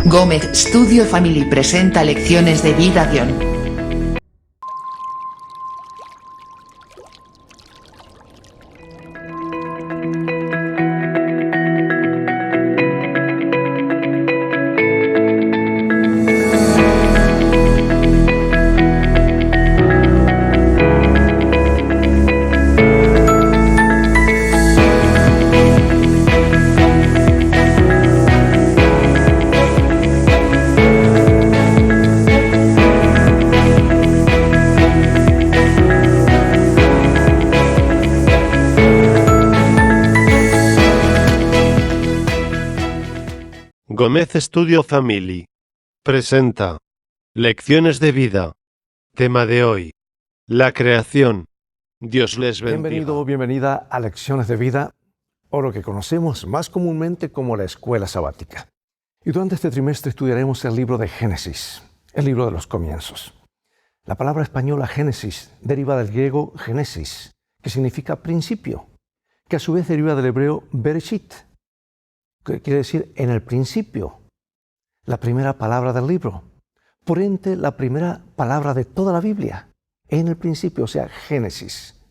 Gómez Studio Family presenta Lecciones de Vida-. Gómez Studio Family presenta Lecciones de Vida. Tema de hoy: la creación. Dios les bendiga. Bienvenido o bienvenida a Lecciones de Vida, o lo que conocemos más comúnmente como la escuela sabática. Y durante este trimestre estudiaremos el libro de Génesis, el libro de los comienzos. La palabra española Génesis deriva del griego Génesis, que significa principio, que a su vez deriva del hebreo Bereshit, que quiere decir en el principio, la primera palabra del libro. Por ende, la primera palabra de toda la Biblia, en el principio, o sea, Génesis.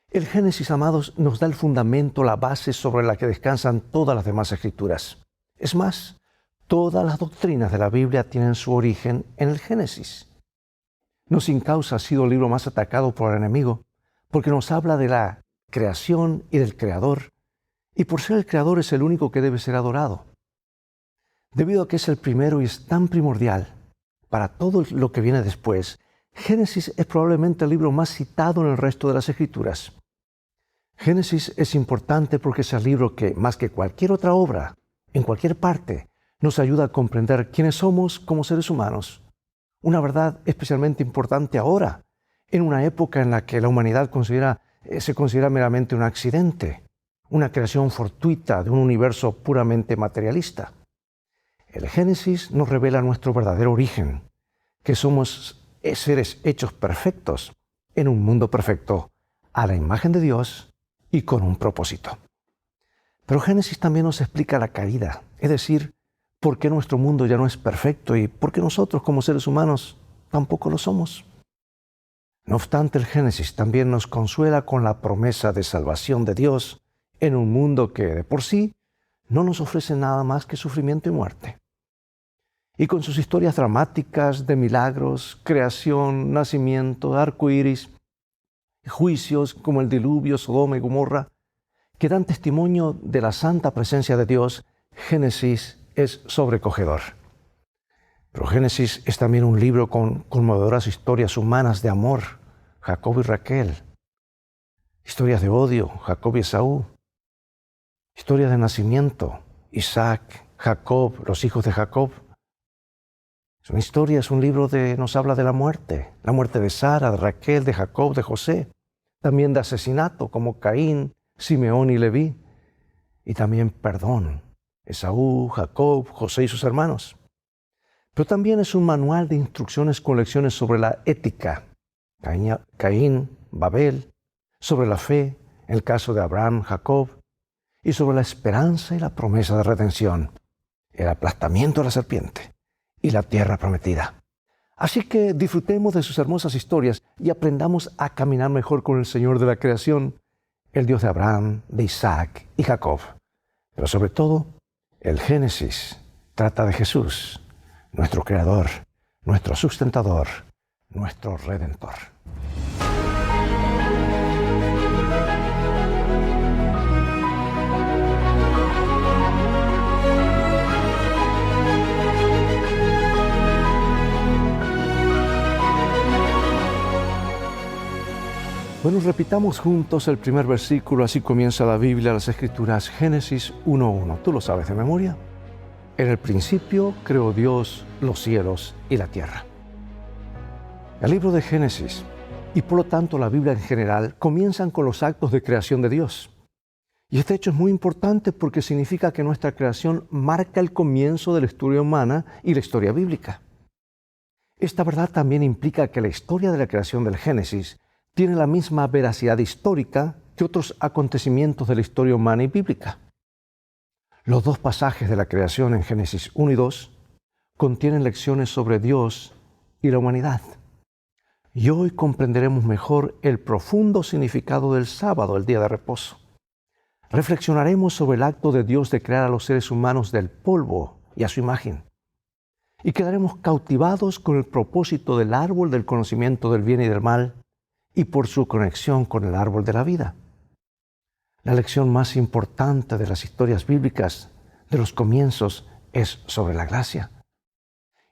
El Génesis, amados, nos da el fundamento, la base sobre la que descansan todas las demás escrituras. Es más, todas las doctrinas de la Biblia tienen su origen en el Génesis. No sin causa ha sido el libro más atacado por el enemigo, porque nos habla de la creación y del Creador, y por ser el Creador es el único que debe ser adorado. Debido a que es el primero y es tan primordial para todo lo que viene después, Génesis es probablemente el libro más citado en el resto de las Escrituras. Génesis es importante porque es el libro que, más que cualquier otra obra, en cualquier parte, nos ayuda a comprender quiénes somos como seres humanos. Una verdad especialmente importante ahora, en una época en la que la humanidad se considera meramente un accidente, una creación fortuita de un universo puramente materialista. El Génesis nos revela nuestro verdadero origen, que somos seres hechos perfectos en un mundo perfecto, a la imagen de Dios y con un propósito. Pero Génesis también nos explica la caída, es decir, por qué nuestro mundo ya no es perfecto y por qué nosotros como seres humanos tampoco lo somos. No obstante, el Génesis también nos consuela con la promesa de salvación de Dios en un mundo que de por sí no nos ofrece nada más que sufrimiento y muerte. Y con sus historias dramáticas de milagros, creación, nacimiento, arco iris, juicios como el diluvio, Sodoma y Gomorra, que dan testimonio de la santa presencia de Dios, Génesis es sobrecogedor. Pero Génesis es también un libro con conmovedoras historias humanas de amor, Jacob y Raquel, historias de odio, Jacob y Esaú, historias de nacimiento, Isaac, Jacob, los hijos de Jacob. Es una historia, es un libro nos habla de la muerte de Sara, de Raquel, de Jacob, de José, también de asesinato como Caín, Simeón y Leví, y también perdón, Esaú, Jacob, José y sus hermanos. Pero también es un manual de instrucciones con lecciones sobre la ética, Caín, Babel, sobre la fe, en el caso de Abraham, Jacob, y sobre la esperanza y la promesa de redención, el aplastamiento de la serpiente y la tierra prometida. Así que disfrutemos de sus hermosas historias y aprendamos a caminar mejor con el Señor de la creación, el Dios de Abraham, de Isaac y Jacob. Pero sobre todo, el Génesis trata de Jesús, nuestro Creador, nuestro sustentador, nuestro Redentor. Bueno, repitamos juntos el primer versículo, así comienza la Biblia, las Escrituras, Génesis 1:1. ¿Tú lo sabes de memoria? En el principio creó Dios los cielos y la tierra. El libro de Génesis, y por lo tanto la Biblia en general, comienzan con los actos de creación de Dios. Y este hecho es muy importante porque significa que nuestra creación marca el comienzo de la historia humana y la historia bíblica. Esta verdad también implica que la historia de la creación del Génesis tiene la misma veracidad histórica que otros acontecimientos de la historia humana y bíblica. Los dos pasajes de la creación en Génesis 1 y 2 contienen lecciones sobre Dios y la humanidad. Y hoy comprenderemos mejor el profundo significado del sábado, el día de reposo. Reflexionaremos sobre el acto de Dios de crear a los seres humanos del polvo y a su imagen. Y quedaremos cautivados con el propósito del árbol del conocimiento del bien y del mal y por su conexión con el árbol de la vida. La lección más importante de las historias bíblicas, de los comienzos, es sobre la gracia.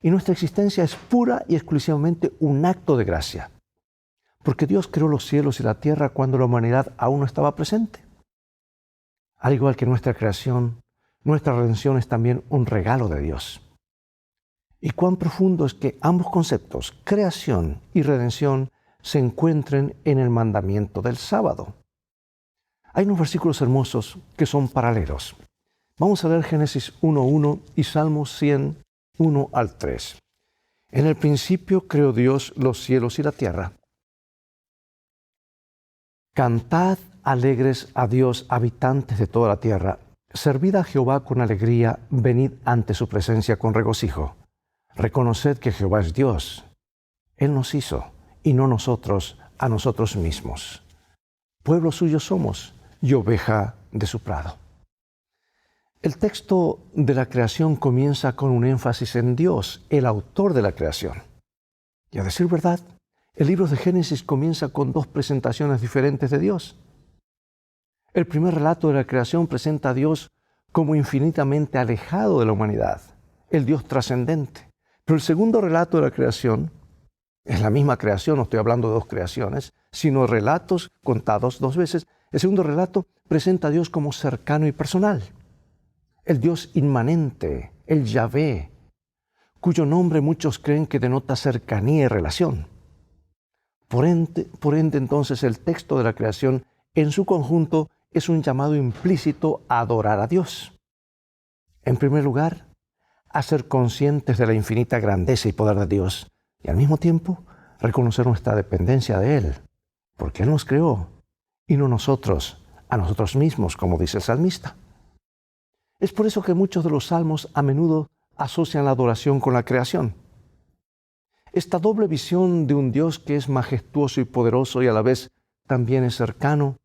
Y nuestra existencia es pura y exclusivamente un acto de gracia, porque Dios creó los cielos y la tierra cuando la humanidad aún no estaba presente. Al igual que nuestra creación, nuestra redención es también un regalo de Dios. Y cuán profundo es que ambos conceptos, creación y redención, se encuentren en el mandamiento del sábado. Hay unos versículos hermosos que son paralelos. Vamos a leer Génesis 1:1 y Salmos 100:1 al 3. En el principio creó Dios los cielos y la tierra. Cantad alegres a Dios, habitantes de toda la tierra. Servid a Jehová con alegría, venid ante su presencia con regocijo. Reconoced que Jehová es Dios. Él nos hizo, y no nosotros a nosotros mismos. Pueblo suyo somos, y oveja de su prado. El texto de la creación comienza con un énfasis en Dios, el autor de la creación. Y a decir verdad, el libro de Génesis comienza con dos presentaciones diferentes de Dios. El primer relato de la creación presenta a Dios como infinitamente alejado de la humanidad, el Dios trascendente. Pero el segundo relato de la creación es la misma creación, no estoy hablando de dos creaciones, sino relatos contados dos veces. El segundo relato presenta a Dios como cercano y personal. El Dios inmanente, el Yahvé, cuyo nombre muchos creen que denota cercanía y relación. Por ende, entonces, el texto de la creación en su conjunto es un llamado implícito a adorar a Dios. En primer lugar, a ser conscientes de la infinita grandeza y poder de Dios y al mismo tiempo reconocer nuestra dependencia de Él, porque Él nos creó y no nosotros a nosotros mismos, como dice el salmista. Es por eso que muchos de los salmos a menudo asocian la adoración con la creación. Esta doble visión de un Dios que es majestuoso y poderoso y a la vez también es cercano,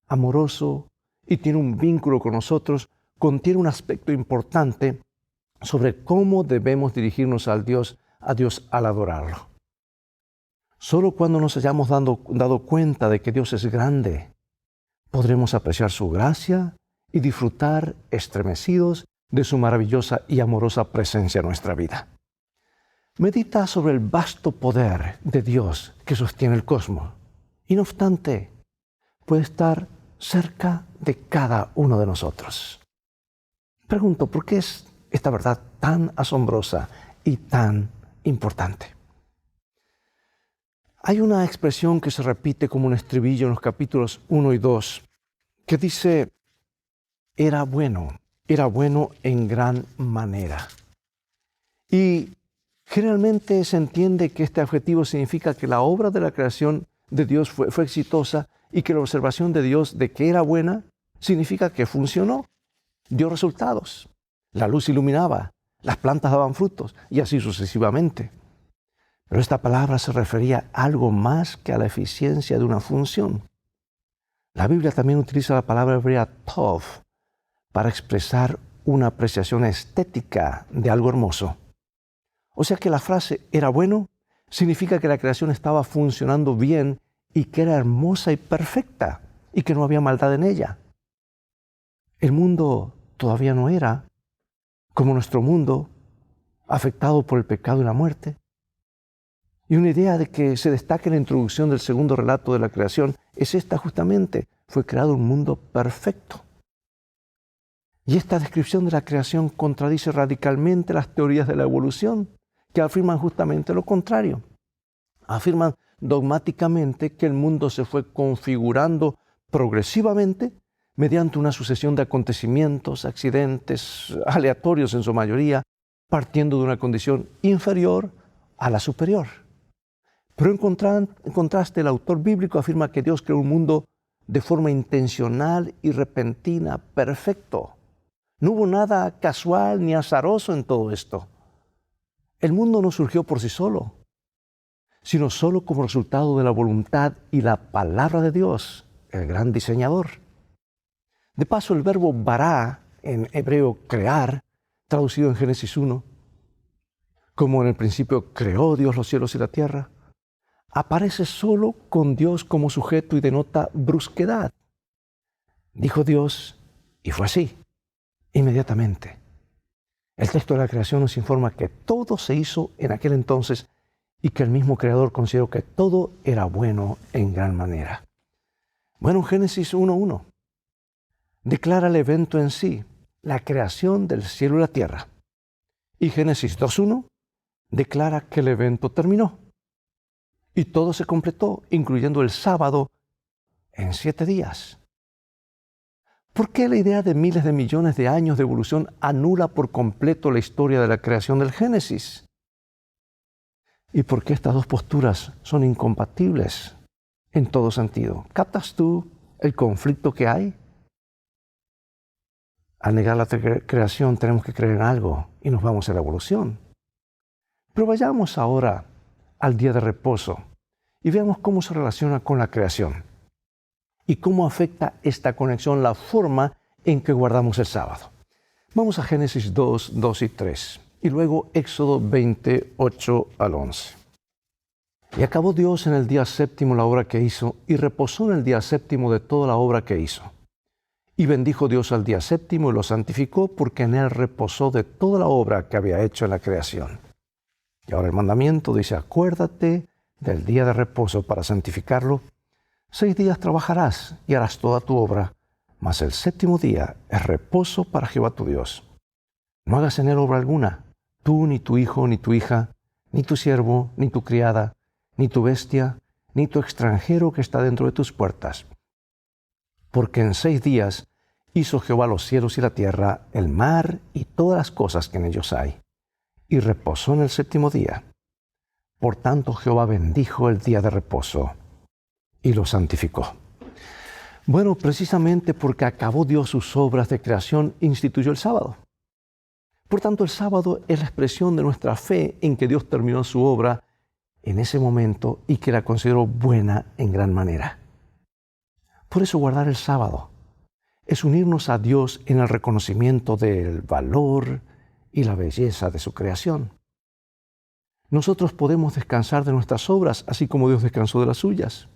amoroso y tiene un vínculo con nosotros, contiene un aspecto importante sobre cómo debemos dirigirnos a Dios al adorarlo. Solo cuando nos hayamos dado cuenta de que Dios es grande, podremos apreciar su gracia y disfrutar estremecidos de su maravillosa y amorosa presencia en nuestra vida. Medita sobre el vasto poder de Dios que sostiene el cosmos y no obstante puede estar cerca de cada uno de nosotros. Pregunto, ¿por qué es esta verdad tan asombrosa y tan importante? Hay una expresión que se repite como un estribillo en los capítulos 1 y 2 que dice, era bueno en gran manera. Y generalmente se entiende que este adjetivo significa que la obra de la creación de Dios fue exitosa y que la observación de Dios de que era buena significa que funcionó, dio resultados. La luz iluminaba, las plantas daban frutos y así sucesivamente. Pero esta palabra se refería a algo más que a la eficiencia de una función. La Biblia también utiliza la palabra hebrea tov para expresar una apreciación estética de algo hermoso. O sea que la frase era bueno significa que la creación estaba funcionando bien y que era hermosa y perfecta y que no había maldad en ella. El mundo todavía no era como nuestro mundo, afectado por el pecado y la muerte. Y una idea de que se destaca en la introducción del segundo relato de la creación es esta justamente. Fue creado un mundo perfecto. Y esta descripción de la creación contradice radicalmente las teorías de la evolución, que afirman justamente lo contrario. Afirman dogmáticamente que el mundo se fue configurando progresivamente mediante una sucesión de acontecimientos, accidentes aleatorios en su mayoría, partiendo de una condición inferior a la superior. Pero en contraste, el autor bíblico afirma que Dios creó un mundo de forma intencional y repentina, perfecto. No hubo nada casual ni azaroso en todo esto. El mundo no surgió por sí solo, sino solo como resultado de la voluntad y la palabra de Dios, el gran diseñador. De paso, el verbo bará, en hebreo crear, traducido en Génesis 1, como en el principio creó Dios los cielos y la tierra, aparece solo con Dios como sujeto y denota brusquedad. Dijo Dios, y fue así, inmediatamente. El texto de la creación nos informa que todo se hizo en aquel entonces y que el mismo Creador consideró que todo era bueno en gran manera. Bueno, Génesis 1:1 declara el evento en sí, la creación del cielo y la tierra. Y Génesis 2:1 declara que el evento terminó. Y todo se completó, incluyendo el sábado, en 7 días. ¿Por qué la idea de miles de millones de años de evolución anula por completo la historia de la creación del Génesis? ¿Y por qué estas dos posturas son incompatibles en todo sentido? ¿Captas tú el conflicto que hay? Al negar la creación tenemos que creer en algo y nos vamos a la evolución. Pero vayamos ahora al día de reposo y veamos cómo se relaciona con la creación y cómo afecta esta conexión la forma en que guardamos el sábado. Vamos a Génesis 2, 2 y 3 y luego Éxodo 28 al 11. Y acabó Dios en el día séptimo la obra que hizo y reposó en el día séptimo de toda la obra que hizo. Y bendijo Dios al día séptimo y lo santificó porque en él reposó de toda la obra que había hecho en la creación. Y ahora el mandamiento dice, acuérdate del día de reposo para santificarlo. 6 días trabajarás y harás toda tu obra, mas el séptimo día es reposo para Jehová tu Dios. No hagas en él obra alguna, tú, ni tu hijo, ni tu hija, ni tu siervo, ni tu criada, ni tu bestia, ni tu extranjero que está dentro de tus puertas. Porque en 6 días hizo Jehová los cielos y la tierra, el mar y todas las cosas que en ellos hay, y reposó en el séptimo día. Por tanto Jehová bendijo el día de reposo y lo santificó. Bueno, precisamente porque acabó Dios sus obras de creación, instituyó el sábado. Por tanto, el sábado es la expresión de nuestra fe en que Dios terminó su obra en ese momento y que la consideró buena en gran manera. Por eso guardar el sábado es unirnos a Dios en el reconocimiento del valor y la belleza de su creación. Nosotros podemos descansar de nuestras obras, así como Dios descansó de las suyas.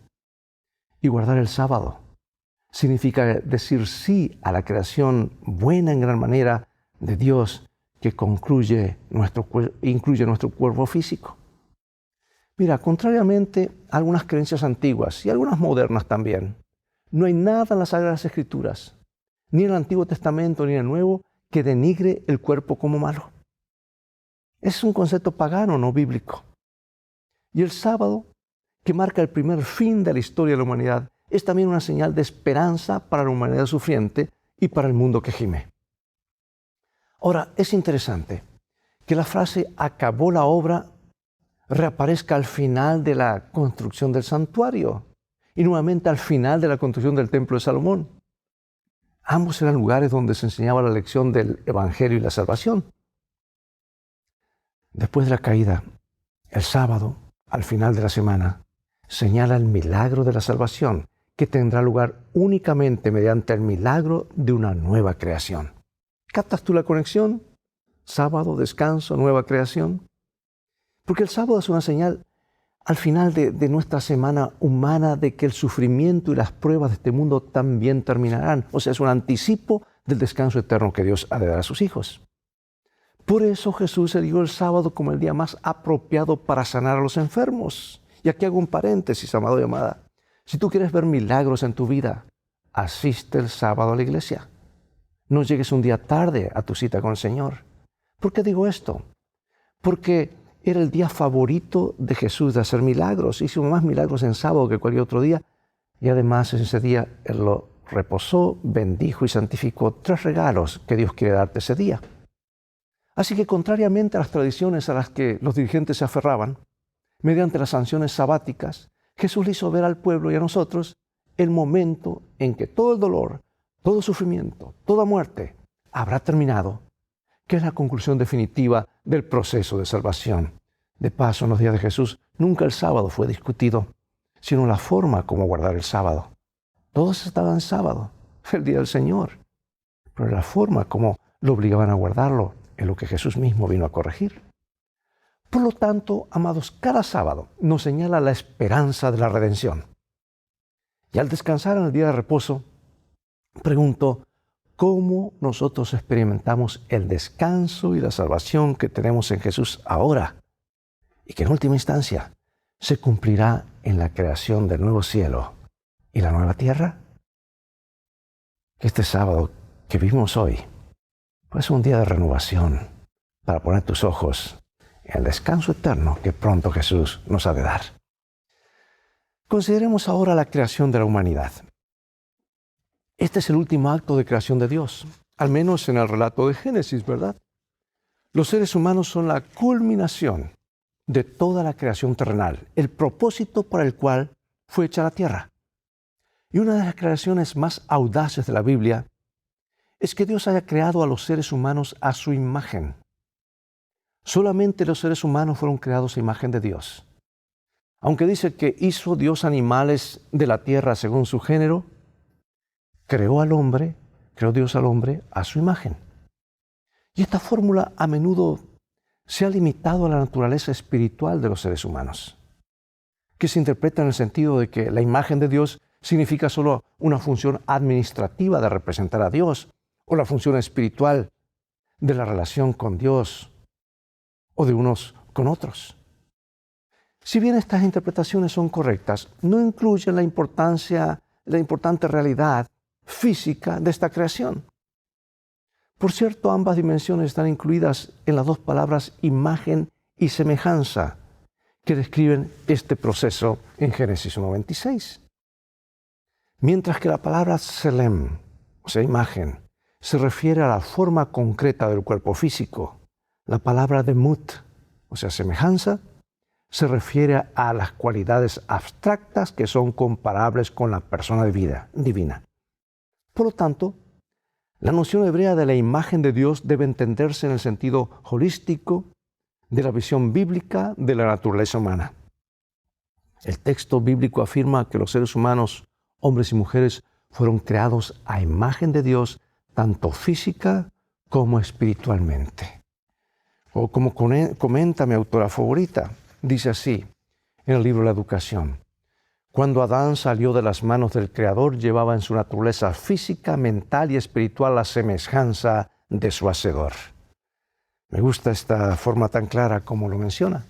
Y guardar el sábado significa decir sí a la creación buena en gran manera de Dios que incluye nuestro cuerpo físico. Mira, contrariamente a algunas creencias antiguas y algunas modernas también, no hay nada en las Sagradas Escrituras, ni en el Antiguo Testamento ni en el Nuevo, que denigre el cuerpo como malo. Es un concepto pagano, no bíblico. Y el sábado, que marca el primer fin de la historia de la humanidad, es también una señal de esperanza para la humanidad sufriente y para el mundo que gime. Ahora, es interesante que la frase acabó la obra reaparezca al final de la construcción del santuario y nuevamente al final de la construcción del templo de Salomón. Ambos eran lugares donde se enseñaba la lección del Evangelio y la salvación. Después de la caída, el sábado, al final de la semana, señala el milagro de la salvación que tendrá lugar únicamente mediante el milagro de una nueva creación. ¿Captas tú la conexión? Sábado, descanso, nueva creación. Porque el sábado es una señal al final de nuestra semana humana de que el sufrimiento y las pruebas de este mundo también terminarán. O sea, es un anticipo del descanso eterno que Dios ha de dar a sus hijos. Por eso Jesús eligió el sábado como el día más apropiado para sanar a los enfermos. Y aquí hago un paréntesis, amado y amada. Si tú quieres ver milagros en tu vida, asiste el sábado a la iglesia. No llegues un día tarde a tu cita con el Señor. ¿Por qué digo esto? Porque era el día favorito de Jesús de hacer milagros. Hizo más milagros en sábado que cualquier otro día. Y además en ese día Él lo reposó, bendijo y santificó 3 regalos que Dios quiere darte ese día. Así que contrariamente a las tradiciones a las que los dirigentes se aferraban, mediante las sanciones sabáticas, Jesús le hizo ver al pueblo y a nosotros el momento en que todo el dolor, todo sufrimiento, toda muerte habrá terminado, que es la conclusión definitiva del proceso de salvación. De paso, en los días de Jesús, nunca el sábado fue discutido, sino la forma como guardar el sábado. Todos estaban en sábado, el día del Señor, pero la forma como lo obligaban a guardarlo es lo que Jesús mismo vino a corregir. Por lo tanto, amados, cada sábado nos señala la esperanza de la redención. Y al descansar en el día de reposo, pregunto, ¿cómo nosotros experimentamos el descanso y la salvación que tenemos en Jesús ahora? Y que en última instancia se cumplirá en la creación del nuevo cielo y la nueva tierra. Que este sábado que vivimos hoy pues es un día de renovación para poner tus ojos en el descanso eterno que pronto Jesús nos ha de dar. Consideremos ahora la creación de la humanidad. Este es el último acto de creación de Dios, al menos en el relato de Génesis, ¿verdad? Los seres humanos son la culminación de toda la creación terrenal, el propósito para el cual fue hecha la tierra. Y una de las creaciones más audaces de la Biblia es que Dios haya creado a los seres humanos a su imagen. Solamente los seres humanos fueron creados a imagen de Dios. Aunque dice que hizo Dios animales de la tierra según su género, creó Dios al hombre a su imagen. Y esta fórmula a menudo se ha limitado a la naturaleza espiritual de los seres humanos, que se interpreta en el sentido de que la imagen de Dios significa solo una función administrativa de representar a Dios, o la función espiritual de la relación con Dios, o de unos con otros. Si bien estas interpretaciones son correctas, no incluyen la importante realidad física de esta creación. Por cierto, ambas dimensiones están incluidas en las dos palabras imagen y semejanza que describen este proceso en Génesis 1:26. Mientras que la palabra selem, o sea, imagen, se refiere a la forma concreta del cuerpo físico, la palabra demut, o sea, semejanza, se refiere a las cualidades abstractas que son comparables con la persona divina. Por lo tanto, la noción hebrea de la imagen de Dios debe entenderse en el sentido holístico de la visión bíblica de la naturaleza humana. El texto bíblico afirma que los seres humanos, hombres y mujeres, fueron creados a imagen de Dios, tanto física como espiritualmente. O como comenta mi autora favorita, dice así en el libro La Educación: cuando Adán salió de las manos del Creador, llevaba en su naturaleza física, mental y espiritual la semejanza de su Hacedor. Me gusta esta forma tan clara como lo menciona.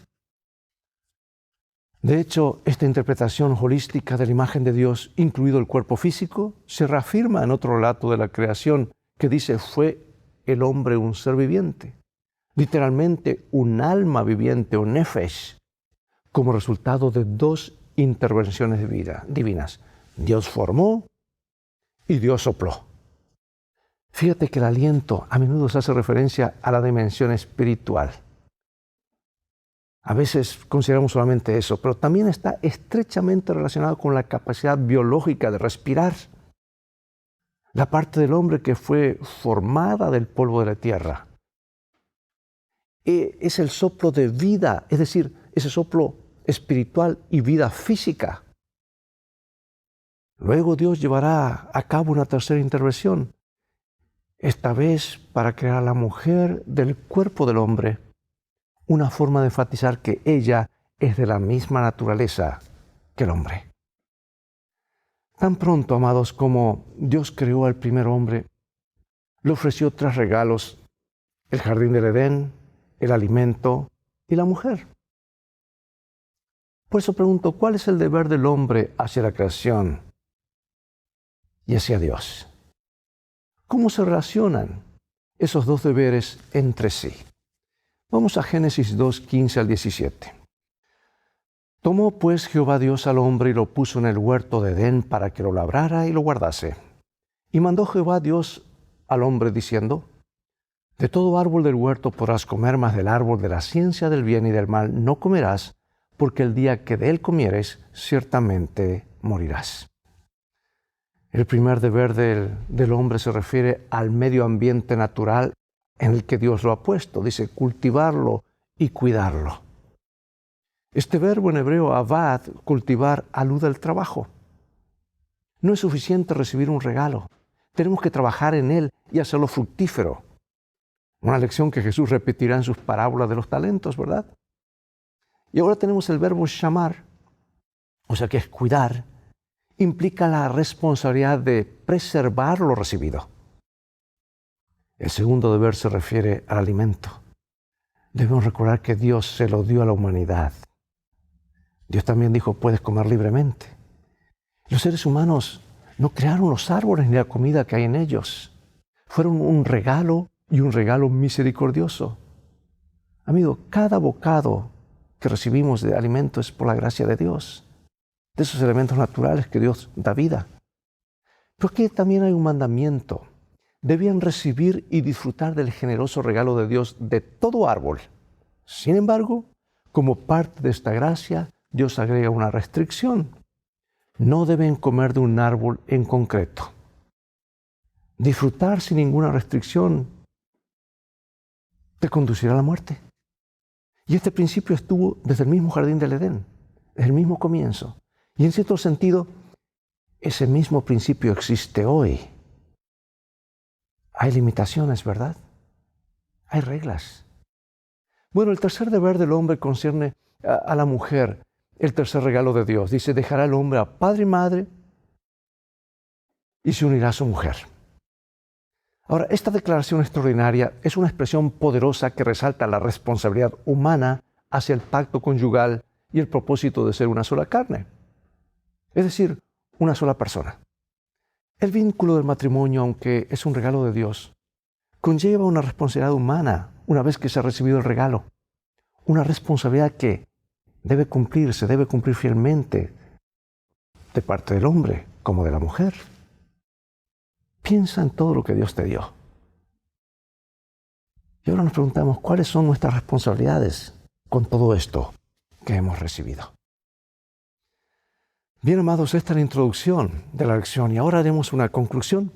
De hecho, esta interpretación holística de la imagen de Dios, incluido el cuerpo físico, se reafirma en otro relato de la creación que dice: fue el hombre un ser viviente. Literalmente, un alma viviente o nefesh, como resultado de dos intervenciones divinas. Dios formó y Dios sopló. Fíjate que el aliento a menudo se hace referencia a la dimensión espiritual. A veces consideramos solamente eso, pero también está estrechamente relacionado con la capacidad biológica de respirar. La parte del hombre que fue formada del polvo de la tierra. Es el soplo de vida, es decir, ese soplo espiritual y vida física. Luego Dios llevará a cabo una tercera intervención, esta vez para crear a la mujer del cuerpo del hombre, una forma de enfatizar que ella es de la misma naturaleza que el hombre. Tan pronto, amados, como Dios creó al primer hombre, le ofreció 3 regalos: el jardín del Edén, el alimento y la mujer. Por eso pregunto, ¿cuál es el deber del hombre hacia la creación y hacia Dios? ¿Cómo se relacionan esos dos deberes entre sí? Vamos a Génesis 2, 15 al 17. Tomó pues Jehová Dios al hombre y lo puso en el huerto de Edén para que lo labrara y lo guardase. Y mandó Jehová Dios al hombre diciendo: de todo árbol del huerto podrás comer, mas del árbol de la ciencia del bien y del mal no comerás, porque el día que de él comieres, ciertamente morirás. El primer deber del hombre se refiere al medio ambiente natural en el que Dios lo ha puesto. Dice cultivarlo y cuidarlo. Este verbo en hebreo, avad, cultivar, alude al trabajo. No es suficiente recibir un regalo. Tenemos que trabajar en él y hacerlo fructífero. Una lección que Jesús repetirá en sus parábolas de los talentos, ¿verdad? Y ahora tenemos el verbo shamar, o sea que es cuidar, implica la responsabilidad de preservar lo recibido. El segundo deber se refiere al alimento. Debemos recordar que Dios se lo dio a la humanidad. Dios también dijo, puedes comer libremente. Los seres humanos no crearon los árboles ni la comida que hay en ellos. Fueron un regalo y un regalo misericordioso. Amigo, cada bocado que recibimos de alimento es por la gracia de Dios, de esos elementos naturales que Dios da vida. Pero aquí también hay un mandamiento. Debían recibir y disfrutar del generoso regalo de Dios de todo árbol. Sin embargo, como parte de esta gracia, Dios agrega una restricción. No deben comer de un árbol en concreto. Disfrutar sin ninguna restricción te conducirá a la muerte. Y este principio estuvo desde el mismo jardín del Edén, desde el mismo comienzo. Y en cierto sentido, ese mismo principio existe hoy. Hay limitaciones, ¿verdad? Hay reglas. Bueno, el tercer deber del hombre concierne a la mujer, el tercer regalo de Dios. Dice, dejará el hombre a padre y madre y se unirá a su mujer. Ahora, esta declaración extraordinaria es una expresión poderosa que resalta la responsabilidad humana hacia el pacto conyugal y el propósito de ser una sola carne. Es decir, una sola persona. El vínculo del matrimonio, aunque es un regalo de Dios, conlleva una responsabilidad humana una vez que se ha recibido el regalo. Una responsabilidad que debe cumplir fielmente de parte del hombre como de la mujer. Piensa en todo lo que Dios te dio. Y ahora nos preguntamos, ¿cuáles son nuestras responsabilidades con todo esto que hemos recibido? Bien, amados, esta es la introducción de la lección y ahora haremos una conclusión.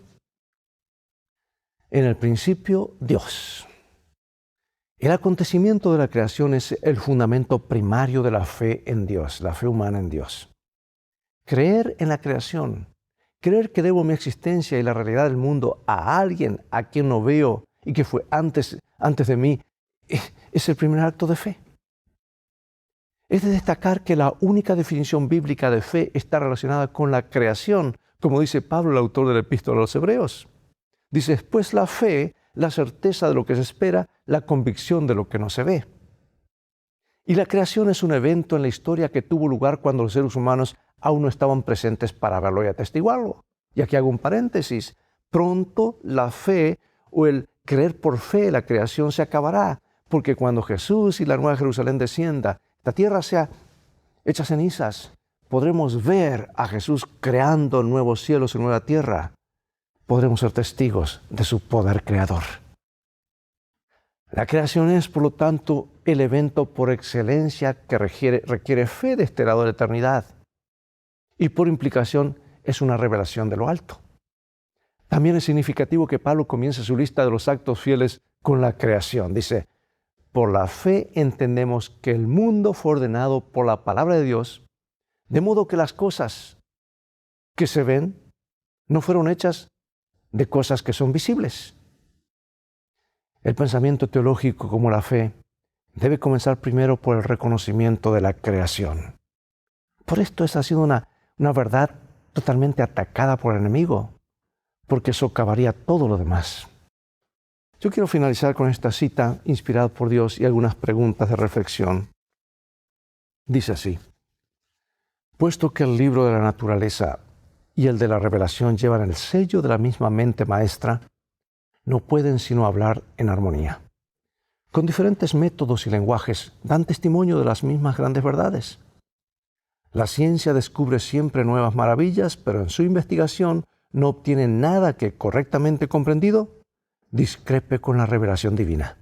En el principio, Dios. El acontecimiento de la creación es el fundamento primario de la fe en Dios, la fe humana en Dios. Creer en la creación, creer que debo mi existencia y la realidad del mundo a alguien a quien no veo y que fue antes de mí, es el primer acto de fe. Es de destacar que la única definición bíblica de fe está relacionada con la creación, como dice Pablo, el autor de la Epístola a los Hebreos. Dice, pues la fe, la certeza de lo que se espera, la convicción de lo que no se ve. Y la creación es un evento en la historia que tuvo lugar cuando los seres humanos aún no estaban presentes para verlo y atestiguarlo. Y aquí hago un paréntesis. Pronto la fe o el creer por fe la creación se acabará, porque cuando Jesús y la Nueva Jerusalén descienda, la tierra sea hecha cenizas, podremos ver a Jesús creando nuevos cielos y nueva tierra. Podremos ser testigos de su poder creador. La creación es, por lo tanto, el evento por excelencia que requiere fe de este lado de la eternidad. Y por implicación es una revelación de lo alto. También es significativo que Pablo comience su lista de los actos fieles con la creación. Dice, por la fe entendemos que el mundo fue ordenado por la palabra de Dios, de modo que las cosas que se ven no fueron hechas de cosas que son visibles. El pensamiento teológico como la fe debe comenzar primero por el reconocimiento de la creación. Por esto esa ha sido una verdad totalmente atacada por el enemigo, porque socavaría todo lo demás. Yo quiero finalizar con esta cita inspirada por Dios y algunas preguntas de reflexión. Dice así, puesto que el libro de la naturaleza y el de la revelación llevan el sello de la misma mente maestra, no pueden sino hablar en armonía. Con diferentes métodos y lenguajes dan testimonio de las mismas grandes verdades. La ciencia descubre siempre nuevas maravillas, pero en su investigación no obtiene nada que, correctamente comprendido, discrepe con la revelación divina.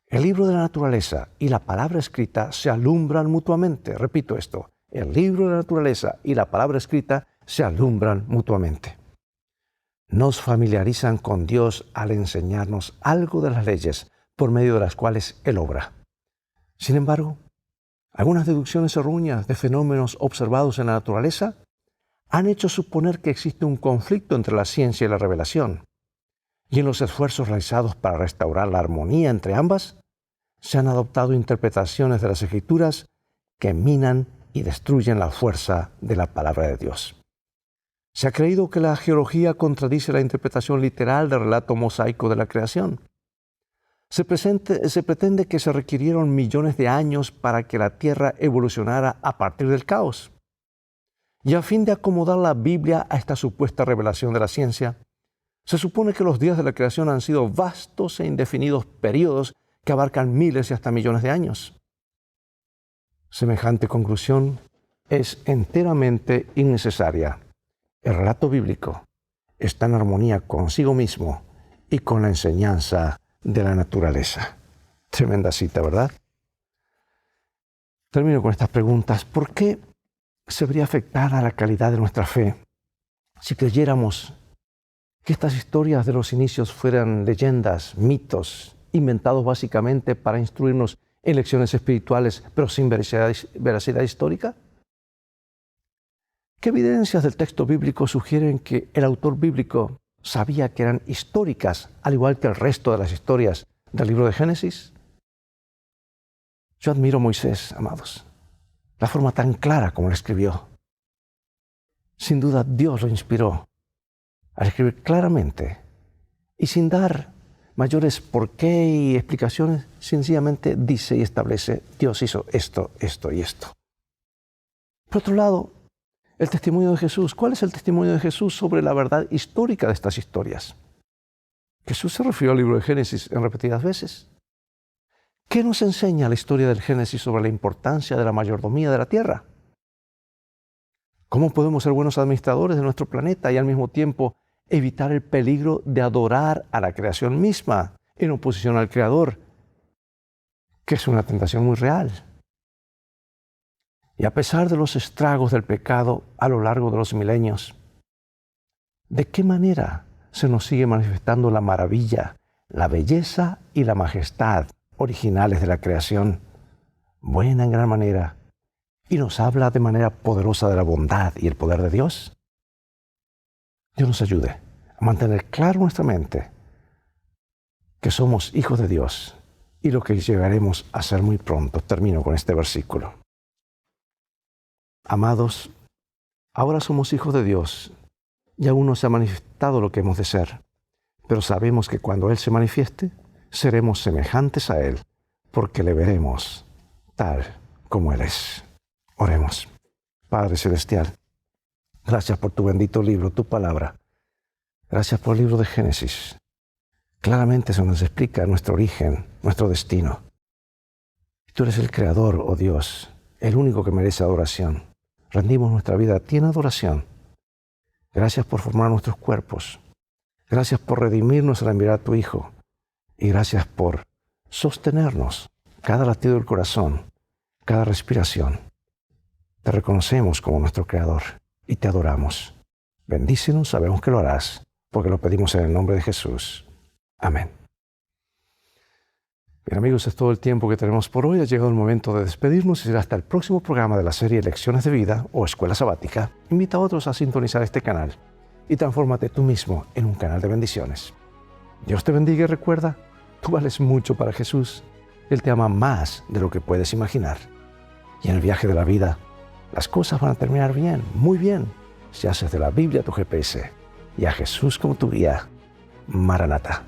El libro de la naturaleza y la palabra escrita se alumbran mutuamente. Repito esto, el libro de la naturaleza y la palabra escrita se alumbran mutuamente. nos familiarizan con Dios al enseñarnos algo de las leyes por medio de las cuales Él obra. Sin embargo, algunas deducciones erróneas de fenómenos observados en la naturaleza han hecho suponer que existe un conflicto entre la ciencia y la revelación. Y en los esfuerzos realizados para restaurar la armonía entre ambas, se han adoptado interpretaciones de las Escrituras que minan y destruyen la fuerza de la palabra de Dios. Se ha creído que la geología contradice la interpretación literal del relato mosaico de la creación. Se pretende que se requirieron millones de años para que la Tierra evolucionara a partir del caos. Y a fin de acomodar la Biblia a esta supuesta revelación de la ciencia, se supone que los días de la creación han sido vastos e indefinidos períodos que abarcan miles y hasta millones de años. Semejante conclusión es enteramente innecesaria. El relato bíblico está en armonía consigo mismo y con la enseñanza de la naturaleza. Tremenda cita, ¿verdad? Termino con estas preguntas. ¿Por qué se vería afectada la calidad de nuestra fe si creyéramos que estas historias de los inicios fueran leyendas, mitos, inventados básicamente para instruirnos en lecciones espirituales, pero sin veracidad histórica? ¿Qué evidencias del texto bíblico sugieren que el autor bíblico sabía que eran históricas, al igual que el resto de las historias del libro de Génesis? Yo admiro a Moisés, amados, la forma tan clara como lo escribió. Sin duda, Dios lo inspiró a escribir claramente y sin dar mayores por qué y explicaciones, sencillamente dice y establece: Dios hizo esto, esto y esto. Por otro lado, el testimonio de Jesús. ¿Cuál es el testimonio de Jesús sobre la verdad histórica de estas historias? Jesús se refirió al libro de Génesis en repetidas veces. ¿Qué nos enseña la historia del Génesis sobre la importancia de la mayordomía de la tierra? ¿Cómo podemos ser buenos administradores de nuestro planeta y al mismo tiempo evitar el peligro de adorar a la creación misma en oposición al Creador, que es una tentación muy real? Y a pesar de los estragos del pecado a lo largo de los milenios, ¿de qué manera se nos sigue manifestando la maravilla, la belleza y la majestad originales de la creación? Buena en gran manera, y nos habla de manera poderosa de la bondad y el poder de Dios. Dios nos ayude a mantener claro en nuestra mente que somos hijos de Dios y lo que llegaremos a ser muy pronto. Termino con este versículo. Amados, ahora somos hijos de Dios y aún no se ha manifestado lo que hemos de ser, pero sabemos que cuando Él se manifieste, seremos semejantes a Él, porque le veremos tal como Él es. Oremos. Padre Celestial, gracias por tu bendito libro, tu palabra. Gracias por el libro de Génesis. Claramente se nos explica nuestro origen, nuestro destino. Tú eres el Creador, oh Dios, el único que merece adoración. Rendimos nuestra vida a ti en adoración. Gracias por formar nuestros cuerpos. Gracias por redimirnos al enviar a tu Hijo. Y gracias por sostenernos cada latido del corazón, cada respiración. Te reconocemos como nuestro Creador y te adoramos. Bendícenos, sabemos que lo harás, porque lo pedimos en el nombre de Jesús. Amén. Bien, amigos, es todo el tiempo que tenemos por hoy. Ha llegado el momento de despedirnos y será hasta el próximo programa de la serie Lecciones de Vida o Escuela Sabática. Invita a otros a sintonizar este canal y transfórmate tú mismo en un canal de bendiciones. Dios te bendiga y recuerda, tú vales mucho para Jesús. Él te ama más de lo que puedes imaginar. Y en el viaje de la vida, las cosas van a terminar bien, muy bien, si haces de la Biblia tu GPS y a Jesús como tu guía. Maranata.